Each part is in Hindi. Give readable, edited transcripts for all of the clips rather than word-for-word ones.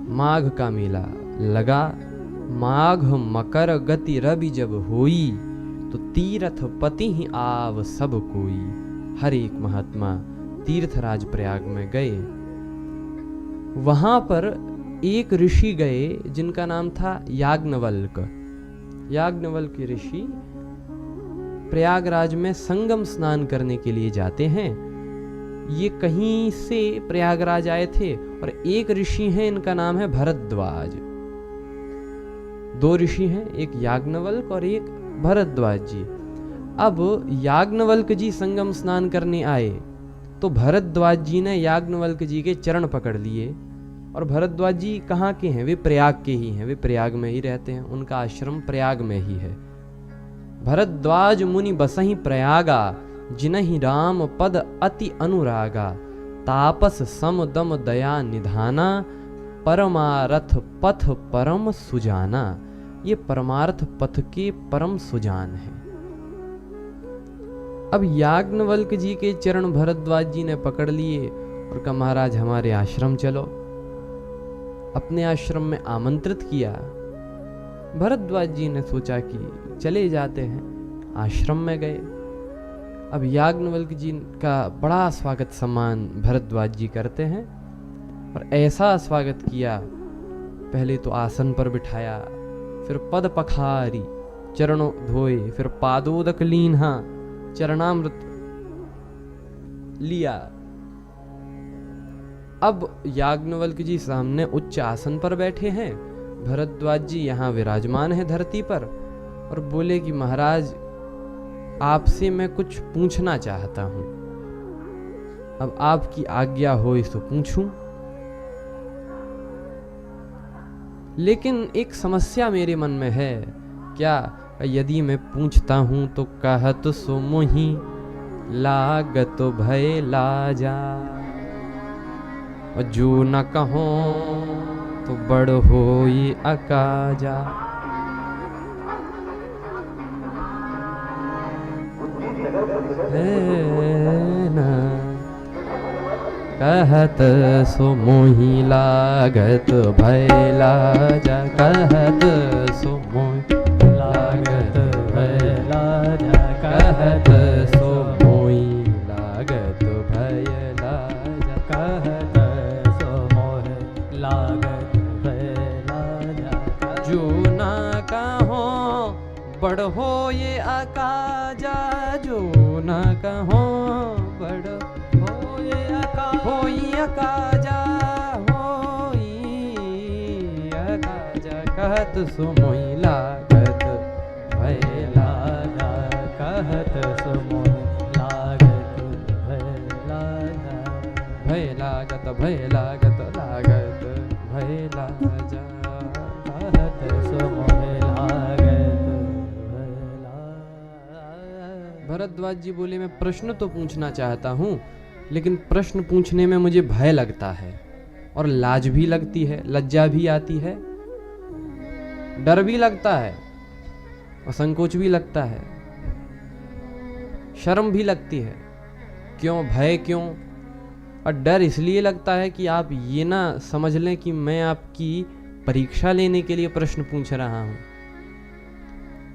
माघ का मेला लगा। माघ मकर गति रवि जब होई, तो तीर्थ पति ही आव सब कोई। हर एक महात्मा तीर्थराज प्रयाग में गए। वहां पर एक ऋषि गए जिनका नाम था याज्ञवल्क। याज्ञवल्क ऋषि प्रयागराज में संगम स्नान करने के लिए जाते हैं। ये कहीं से प्रयागराज आए थे और एक ऋषि हैं, इनका नाम है भरद्वाज। दो ऋषि हैं, एक याज्ञवल्क और एक भरद्वाज जी। अब याज्ञवल्क जी संगम स्नान करने आए तो भरद्वाज जी ने याज्ञवल्क जी के चरण पकड़ लिए। और भरद्वाज जी कहाँ के हैं? वे प्रयाग के ही हैं, वे प्रयाग में ही रहते हैं, उनका आश्रम प्रयाग में ही है। भरद्वाज मुनि बसहि प्रयागा, जिनहि राम पद अति अनुरागा। तापस सम दम दया निधाना, परमारथ पथ परम सुजाना। ये परमार्थ पथ के परम सुजान है। अब याज्ञवल्क जी के चरण भरद्वाज जी ने पकड़ लिए और कहा महाराज हमारे आश्रम चलो। अपने आश्रम में आमंत्रित किया। भरद्वाज जी ने सोचा कि चले जाते हैं, आश्रम में गए। अब याज्ञवल्क जी का बड़ा स्वागत सम्मान भरद्वाज जी करते हैं और ऐसा स्वागत किया। पहले तो आसन पर बिठाया, फिर पद पखारी, चरणों धोए, फिर पादोदक लीन्हा, चरणामृत लिया। अब याज्ञवल्क जी सामने उच्च आसन पर बैठे हैं, भरद्वाज जी यहाँ विराजमान है धरती पर, और बोले कि महाराज आपसे मैं कुछ पूछना चाहता हूं। अब आपकी आज्ञा हो तो पूछूं। लेकिन एक समस्या मेरे मन में है। क्या? यदि मैं पूछता हूं तो कहत सो मोहि, लागत भय लाजा। और जो न कहो तो बड़ होई अकाजा। कहत सो मोहि लागत भय लाजा। कहत सो मोहि लागत भय लाजा। कहत सो मोहि लागत भय लाजा। कहत सो मोहि लागत भय लाजा। जो ना कहो बड़ होए अकाजा। जो ना कहो बड़ होए अकाजा। होई अकाजा। कहत सो मोहि लागत भय लाजा। कहत सो मोहि लागत भय लाजा। भय लागत भय लागत लागत भय लाजा। कहत सो मोहि लागत भय लाजा। भरद्वाज जी बोले मैं प्रश्न तो पूछना चाहता हूं, लेकिन प्रश्न पूछने में मुझे भय लगता है और लाज भी लगती है, लज्जा भी आती है, डर भी लगता है और संकोच भी लगता है, शर्म भी लगती है। क्यों? भय क्यों? और डर इसलिए लगता है कि आप ये ना समझ लें कि मैं आपकी परीक्षा लेने के लिए प्रश्न पूछ रहा हूं।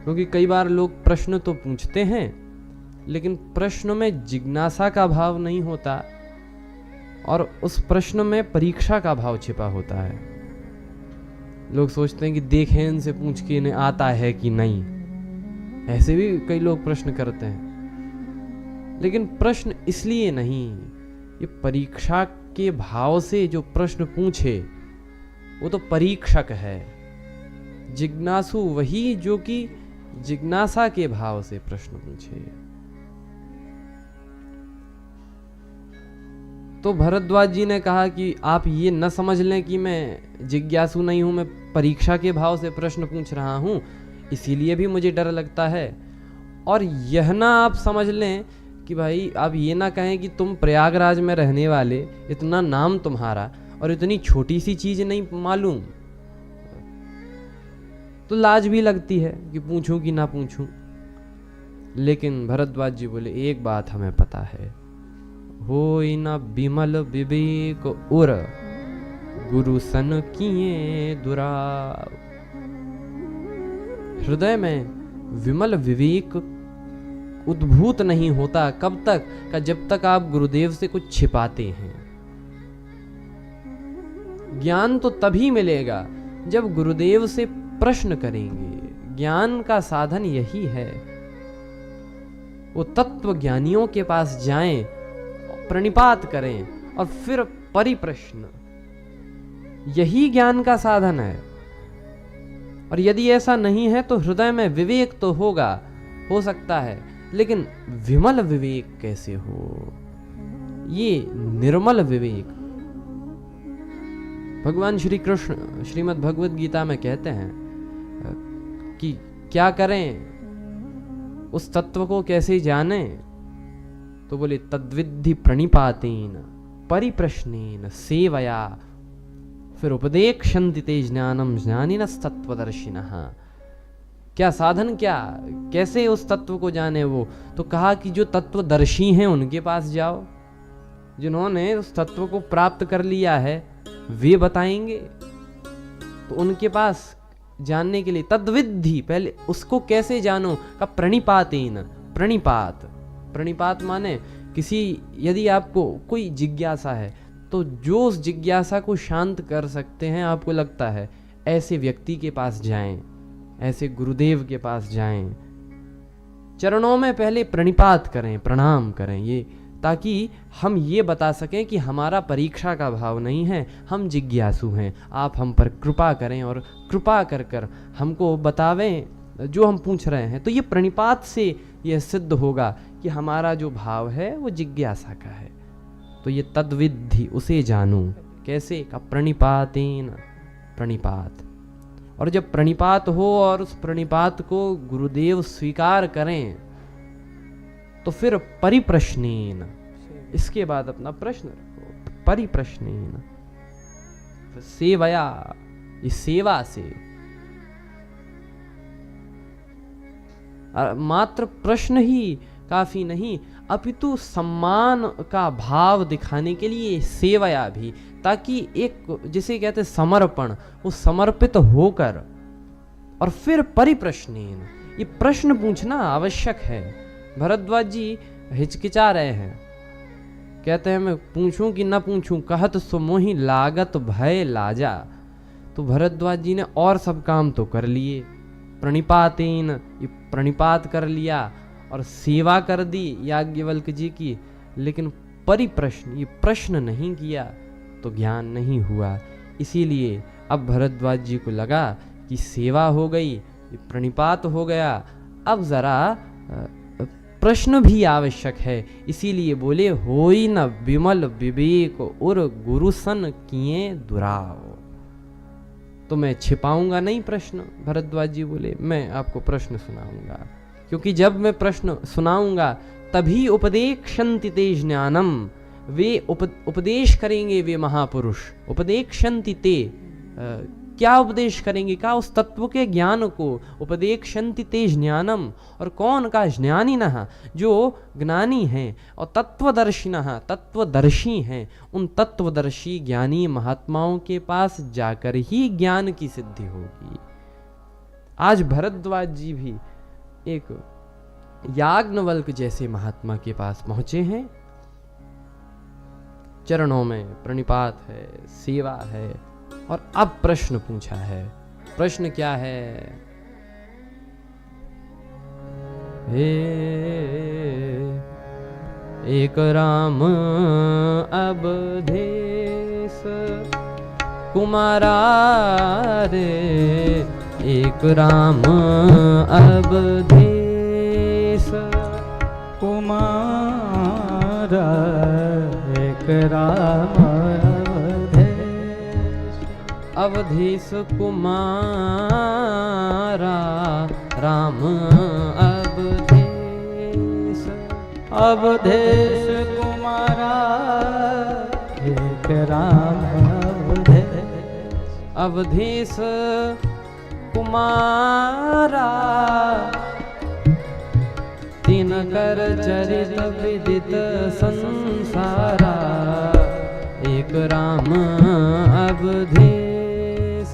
क्योंकि कई बार लोग प्रश्न तो पूछते हैं, लेकिन प्रश्न में जिज्ञासा का भाव नहीं होता और उस प्रश्न में परीक्षा का भाव छिपा होता है। लोग सोचते हैं कि देखें इनसे पूछ के इन्हें आता है कि नहीं। ऐसे भी कई लोग प्रश्न करते हैं, लेकिन प्रश्न इसलिए नहीं। ये परीक्षा के भाव से जो प्रश्न पूछे वो तो परीक्षक है। जिज्ञासु वही जो कि जिज्ञासा के भाव से प्रश्न पूछे। तो भरद्वाज जी ने कहा कि आप ये न समझ लें कि मैं जिज्ञासु नहीं हूं, मैं परीक्षा के भाव से प्रश्न पूछ रहा हूं, इसीलिए भी मुझे डर लगता है। और यह ना आप समझ लें कि भाई आप ये ना कहें कि तुम प्रयागराज में रहने वाले, इतना नाम तुम्हारा और इतनी छोटी सी चीज नहीं मालूम, तो लाज भी लगती है कि पूछूं कि ना पूछूं। लेकिन भरद्वाज जी बोले एक बात हमें पता है, होई न बिमल विवेक उर, गुरु सन किए दुराव। हृदय में विमल विवेक उद्भूत नहीं होता कब तक का, जब तक आप गुरुदेव से कुछ छिपाते हैं। ज्ञान तो तभी मिलेगा जब गुरुदेव से प्रश्न करेंगे। ज्ञान का साधन यही है, वो तत्व ज्ञानियों के पास जाएं, प्रणिपात करें और फिर परिप्रश्न, यही ज्ञान का साधन है। और यदि ऐसा नहीं है तो हृदय में विवेक तो होगा, हो सकता है, लेकिन विमल विवेक कैसे हो? ये निर्मल विवेक। भगवान श्री कृष्ण श्रीमद् भगवद गीता में कहते हैं कि क्या करें, उस तत्व को कैसे जाने? तो बोले तद्विद्धि प्रणिपातेन परिप्रश्नेन सेवया, फिर उपदेक्षन्ति ते ज्ञानम ज्ञानिनस्तत्वदर्शिनः। क्या साधन, क्या कैसे उस तत्व को जाने? वो तो कहा कि जो तत्वदर्शी हैं उनके पास जाओ, जिन्होंने उस तत्व को प्राप्त कर लिया है वे बताएंगे। तो उनके पास जानने के लिए तद्विद्धि, पहले उसको कैसे जानो का प्रणिपातेन। प्रणिपात माने किसी, यदि आपको कोई जिज्ञासा है तो जो उस जिज्ञासा को शांत कर सकते हैं, आपको लगता है, ऐसे व्यक्ति के पास जाएं, ऐसे गुरुदेव के पास जाएं, चरणों में पहले प्रणिपात करें, प्रणाम करें, ये ताकि हम ये बता सकें कि हमारा परीक्षा का भाव नहीं है, हम जिज्ञासु हैं, आप हम पर कृपा करें और कृपा कर कर हमको बतावें जो हम पूछ रहे हैं। तो ये प्रणिपात से यह सिद्ध होगा कि हमारा जो भाव है वो जिज्ञासा का है। तो ये तद्विद्धि, उसे जानूं कैसे का प्रणिपातेन, प्रणिपात। और जब प्रणिपात हो और उस प्रणिपात को गुरुदेव स्वीकार करें तो फिर परिप्रश्नेन, इसके बाद अपना प्रश्न रखो, परिप्रश्नेन, सेवया, इस सेवा से। मात्र प्रश्न ही काफी नहीं, अपितु सम्मान का भाव दिखाने के लिए सेवया भी, ताकि एक जिसे कहते समर्पण, वो समर्पित होकर और फिर परिप्रश्नेन, ये प्रश्न पूछना आवश्यक है। भरद्वाज जी हिचकिचा रहे हैं, कहते हैं मैं पूछूं कि ना पूछूं, कहत सो मोहि लागत भय लाजा। तो भरद्वाज जी ने और सब काम तो कर लिए, प्रणिपातेन, ये प्रणिपात कर लिया और सेवा कर दी याज्ञवल्क्य जी की, लेकिन परिप्रश्न, ये प्रश्न नहीं किया तो ज्ञान नहीं हुआ। इसीलिए अब भरद्वाज जी को लगा कि सेवा हो गई, ये प्रणिपात हो गया, अब जरा प्रश्न भी आवश्यक है। इसीलिए बोले होई न विमल विवेक उर गुरु सन किए दुराव। तो मैं छिपाऊंगा नहीं प्रश्न, भरद्वाज जी बोले, मैं आपको प्रश्न सुनाऊंगा, क्योंकि जब मैं प्रश्न सुनाऊंगा तभी उपदेक्षन्ति ते ज्ञानम, वे उपदेश करेंगे, वे महापुरुष उपदेक्षन्ति ते, क्या उपदेश करेंगे? का उस तत्व के ज्ञान को, उपदेक्षन्ति ते ज्ञानम, और कौन का ज्ञानिनः, जो ज्ञानी हैं, और तत्वदर्शिनः, तत्वदर्शी हैं, उन तत्वदर्शी ज्ञानी महात्माओं के पास जाकर ही ज्ञान की सिद्धि होगी। आज भरद्वाज जी भी एक याज्ञवल्क्य जैसे महात्मा के पास पहुंचे हैं, चरणों में प्रणिपात है, सेवा है, और अब प्रश्न पूछा है। प्रश्न क्या है? हे एक राम अवधेश कुमारा रे, एक राम अवधेश कुमारा, एक राम अवधेश कुमारा, राम अवधेश, अवधेश कुमारा, एक राम अवधेश, अवधेश कुमारा, तिनकर चरित विदित संसारा, एक राम अवधेश अवधेश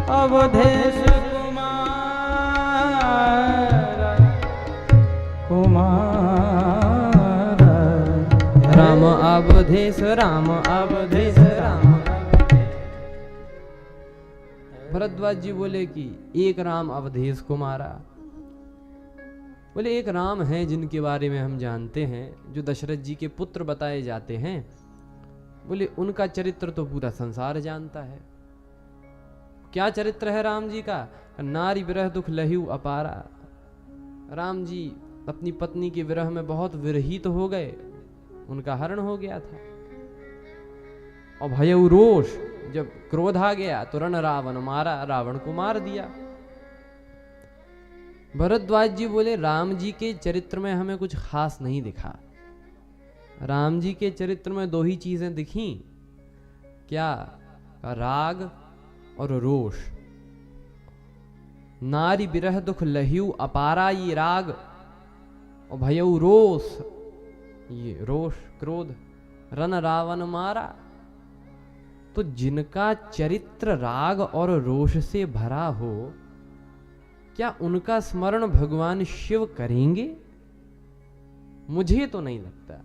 अवधेश कुमार राम अवधेश राम अवधेश राम। भरद्वाज जी बोले कि एक राम अवधेश को मारा। बोले एक राम हैं जिनके बारे में हम जानते हैं, जो दशरथ जी के पुत्र बताए जाते हैं। बोले उनका चरित्र तो पूरा संसार जानता है। क्या चरित्र है राम जी का? नारी विरह दुख लह्यु अपारा। राम जी अपनी पत्नी के विरह में बहुत विरहित हो गए, उनका हरण हो गया था। और भयउ रोष, जब क्रोध आ गया तो रण रावण मारा, रावण को मार दिया। भरद्वाज जी बोले राम जी के चरित्र में हमें कुछ खास नहीं दिखा। राम जी के चरित्र में दो ही चीजें दिखी, क्या? राग और रोष। नारी विरह दुख लह्यु अपारा ये राग, और भयउ रोष ये रोष क्रोध। रण रावण मारा। तो जिनका चरित्र राग और रोष से भरा हो, क्या उनका स्मरण भगवान शिव करेंगे? मुझे तो नहीं लगता।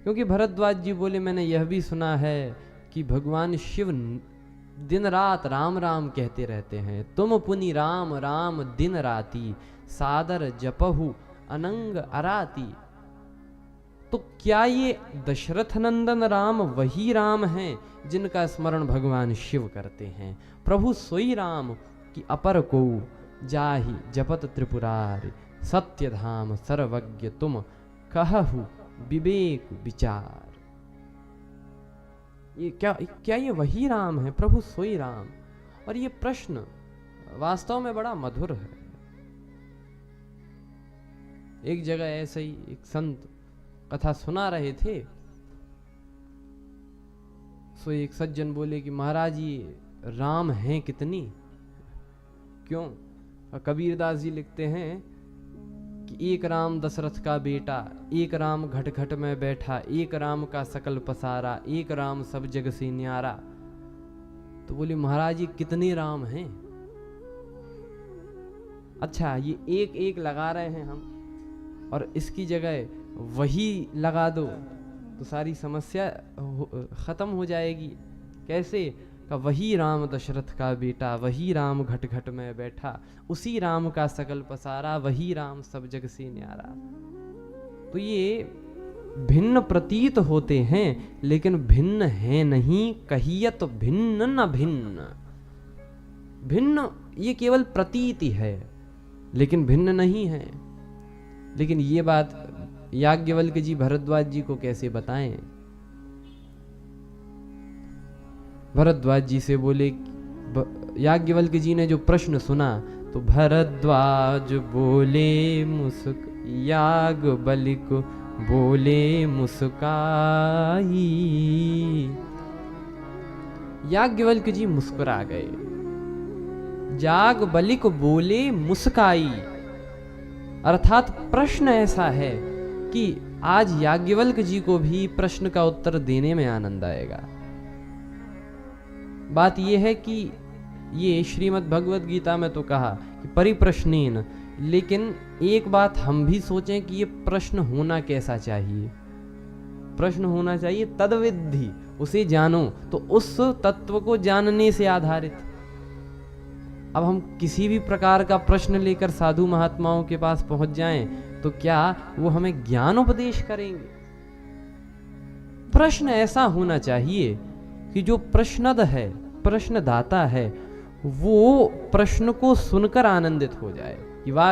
क्योंकि भरद्वाज जी बोले मैंने यह भी सुना है कि भगवान शिव दिन रात राम राम कहते रहते हैं। तुम पुनि राम राम दिन राती, सादर जपहु अनंग अराती। तो क्या ये दशरथ नंदन राम वही राम हैं जिनका स्मरण भगवान शिव करते हैं? प्रभु सोई राम की अपर को जाहि जपत त्रिपुरारि, सत्य धाम सर्वज्ञ तुम कहहु विवेक विचार। ये क्या ये वही राम है? प्रभु सोई राम। और ये प्रश्न वास्तव में बड़ा मधुर है। एक जगह ऐसे ही एक संत कथा सुना रहे थे, सो एक सज्जन बोले कि महाराज ये राम हैं कितनी? क्यों? कबीरदास जी लिखते हैं कि एक राम दशरथ का बेटा, एक राम घट घट में बैठा, एक राम का सकल पसारा, एक राम सब जग से न्यारा। तो बोले महाराज ये कितने राम हैं? अच्छा ये एक एक लगा रहे हैं हम, और इसकी जगह वही लगा दो तो सारी समस्या खत्म हो जाएगी। कैसे? का वही राम दशरथ का बेटा, वही राम घट घट में बैठा, उसी राम का सकल पसारा, वही राम सब जग से न्यारा। तो ये भिन्न प्रतीत होते हैं लेकिन भिन्न है नहीं। कहियत भिन्न न भिन्न। भिन्न ये केवल प्रतीति है लेकिन भिन्न नहीं है। लेकिन ये बात याज्ञवल्क्य जी भरद्वाज जी को कैसे बताएं? भरद्वाज जी से बोले, याज्ञवल्क्य जी ने जो प्रश्न सुना तो भरद्वाज बोले मुस्क, याज्ञवल्क्य बोले मुस्काई। याज्ञवल्क्य जी मुस्कुरा गए, याज्ञवल्क्य बोले मुस्काई। अर्थात प्रश्न ऐसा है कि आज याज्ञवल्क्य जी को भी प्रश्न का उत्तर देने में आनंद आएगा। बात यह है कि ये श्रीमद् भगवद गीता में तो कहा कि परिप्रश्नेन, लेकिन एक बात हम भी सोचें कि ये प्रश्न होना कैसा चाहिए। प्रश्न होना चाहिए तद्विद्धि, उसे जानो, तो उस तत्व को जानने से आधारित। अब हम किसी भी प्रकार का प्रश्न लेकर साधु महात्माओं के पास पहुंच जाएं तो क्या वो हमें ज्ञान उपदेश करेंगे? प्रश्न ऐसा होना चाहिए कि जो प्रश्नद है, प्रश्नदाता है, वो प्रश्न को सुनकर आनंदित हो जाए कि वाह